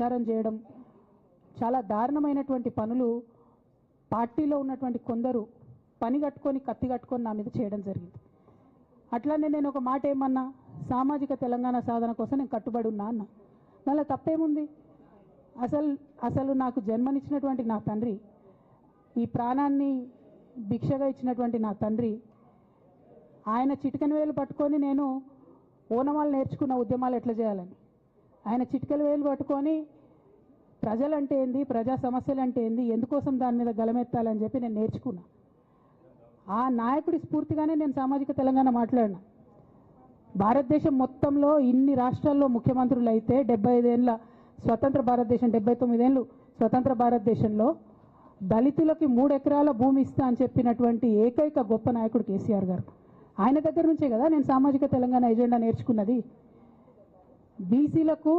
ప్రచారం చేయడం చాలా దారుణమైనటువంటి పనులు పార్టీలో ఉన్నటువంటి కొందరు పని కట్టుకొని కత్తి కట్టుకొని నా మీద చేయడం జరిగింది. అట్లానే నేను ఒక మాట ఏమన్నా, సామాజిక తెలంగాణ సాధన కోసం నేను కట్టుబడి ఉన్నా అన్న. దానిలో తప్పేముంది? అసలు నాకు జన్మనిచ్చినటువంటి నా తండ్రి, ఈ ప్రాణాన్ని భిక్షగా ఇచ్చినటువంటి నా తండ్రి, ఆయన చిటికెన వేలు పట్టుకొని నేను ఓనమాలు నేర్చుకున్న ఉద్యమాలు ఎట్లా చేయాలని, ఆయన చిటికెల వేలు పట్టుకొని ప్రజలంటే ఏంది, ప్రజా సమస్యలు అంటే ఏంది, ఎందుకోసం దాని మీద గలమెత్తాలని చెప్పి నేను నేర్చుకున్నా. ఆ నాయకుడి స్ఫూర్తిగానే నేను సామాజిక తెలంగాణ మాట్లాడినా. భారతదేశం మొత్తంలో ఇన్ని రాష్ట్రాల్లో ముఖ్యమంత్రులు అయితే 75 ఏళ్ళ స్వతంత్ర భారతదేశం, 79 ఏళ్ళు స్వతంత్ర భారతదేశంలో దళితులకి 3 ఎకరాల భూమి ఇస్తా అని చెప్పినటువంటి ఏకైక గొప్ప నాయకుడు కేసీఆర్ గారు. ఆయన దగ్గర నుంచే కదా నేను సామాజిక తెలంగాణ ఎజెండా నేర్చుకున్నది. బీసీలకు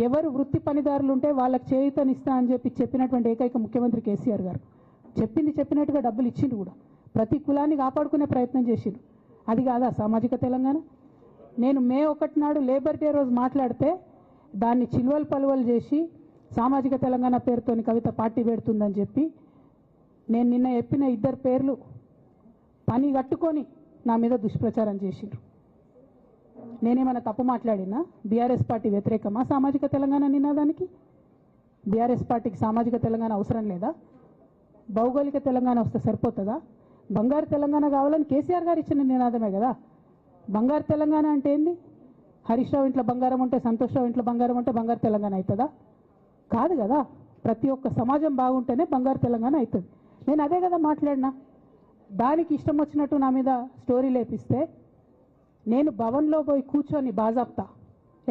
ఎవరు వృత్తి పనిదారులు ఉంటే వాళ్ళకి చేయూతనిస్తా అని చెప్పినటువంటి ఏకైక ముఖ్యమంత్రి కేసీఆర్ గారు. చెప్పినట్టుగా డబ్బులు ఇచ్చిండు కూడా. ప్రతి కులాన్ని కాపాడుకునే ప్రయత్నం చేసిండు. అది కాదా సామాజిక తెలంగాణ? నేను మే 1 నాడు లేబర్ డే రోజు మాట్లాడితే దాన్ని చిల్వలు పలువలు చేసి సామాజిక తెలంగాణ పేరుతోని కవిత పార్టీ పెడుతుందని చెప్పి నేను నిన్న చెప్పిన 2 పేర్లు పని కట్టుకొని నా మీద దుష్ప్రచారం చేసిండ్రు. నేనేమైనా తప్పు మాట్లాడినా? బీఆర్ఎస్ పార్టీ వ్యతిరేకమా సామాజిక తెలంగాణ నినాదానికి? బీఆర్ఎస్ పార్టీకి సామాజిక తెలంగాణ అవసరం లేదా? భౌగోళిక తెలంగాణ వస్తే సరిపోతుందా? బంగారు తెలంగాణ కావాలని కేసీఆర్ గారు ఇచ్చిన నినాదమే కదా. బంగారు తెలంగాణ అంటే ఏంది? హరీష్ రావు ఇంట్లో బంగారం ఉంటే, సంతోష్ రావు ఇంట్లో బంగారం ఉంటే బంగారు తెలంగాణ అవుతుందా? కాదు కదా. ప్రతి ఒక్క సమాజం బాగుంటేనే బంగారు తెలంగాణ అవుతుంది. నేను అదే కదా మాట్లాడినా. దానికి ఇష్టం వచ్చినట్టు నా మీద స్టోరీ లేపిస్తే నేను భవన్లో పోయి కూర్చొని బాజాప్తా,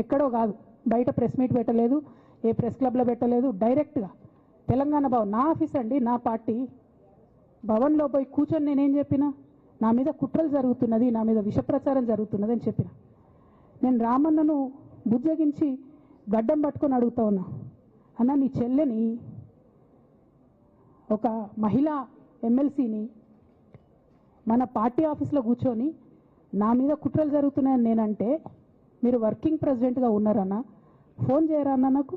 ఎక్కడో కాదు, బయట ప్రెస్ మీట్ పెట్టలేదు, ఏ ప్రెస్ క్లబ్లో పెట్టలేదు, డైరెక్ట్గా తెలంగాణ భవన్ నా ఆఫీస్ అండి, నా పార్టీ భవన్లో పోయి కూర్చొని నేనేం చెప్పినా, నా మీద కుట్రలు జరుగుతున్నది, నా మీద విషప్రచారం జరుగుతున్నది అని చెప్పిన. నేను రామన్నను బుజ్జగించి గడ్డం పట్టుకొని అడుగుతా ఉన్నా, అన్న నీ చెల్లెని, ఒక మహిళా ఎమ్మెల్సీని మన పార్టీ ఆఫీస్లో కూర్చొని నా మీద కుట్రలు జరుగుతున్నాయని నేనంటే మీరు వర్కింగ్ ప్రెసిడెంట్గా ఉన్నారన్న, ఫోన్ చేయరా అన్న నాకు?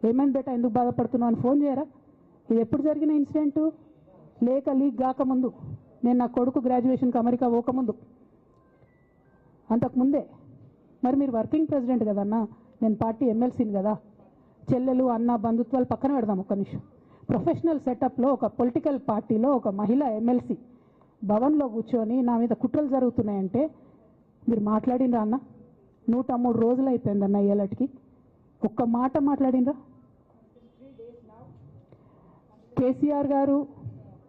ఏమైంది బేటా, ఎందుకు బాధపడుతున్నావు అని ఫోన్ చేయరా? ఇది ఎప్పుడు జరిగిన ఇన్సిడెంటు? లేక లీక్ కాకముందు, నేను నా కొడుకు గ్రాడ్యుయేషన్కి అమెరికా పోకముందు, అంతకుముందే. మరి మీరు వర్కింగ్ ప్రెసిడెంట్ కదన్నా, నేను పార్టీ ఎమ్మెల్సీని కదా. చెల్లెలు అన్న బంధుత్వాలు పక్కన పెడదాం ఒక్క నిమిషం. ప్రొఫెషనల్ సెటప్లో ఒక పొలిటికల్ పార్టీలో ఒక మహిళా ఎమ్మెల్సీ భవన్లో కూర్చొని నా మీద కుట్రలు జరుగుతున్నాయంటే మీరు మాట్లాడినరా అన్న? 103 రోజులు అయిపోయిందన్న ఇయ్యాలటికి, ఒక్క మాట మాట్లాడినరా? కేసీఆర్ గారు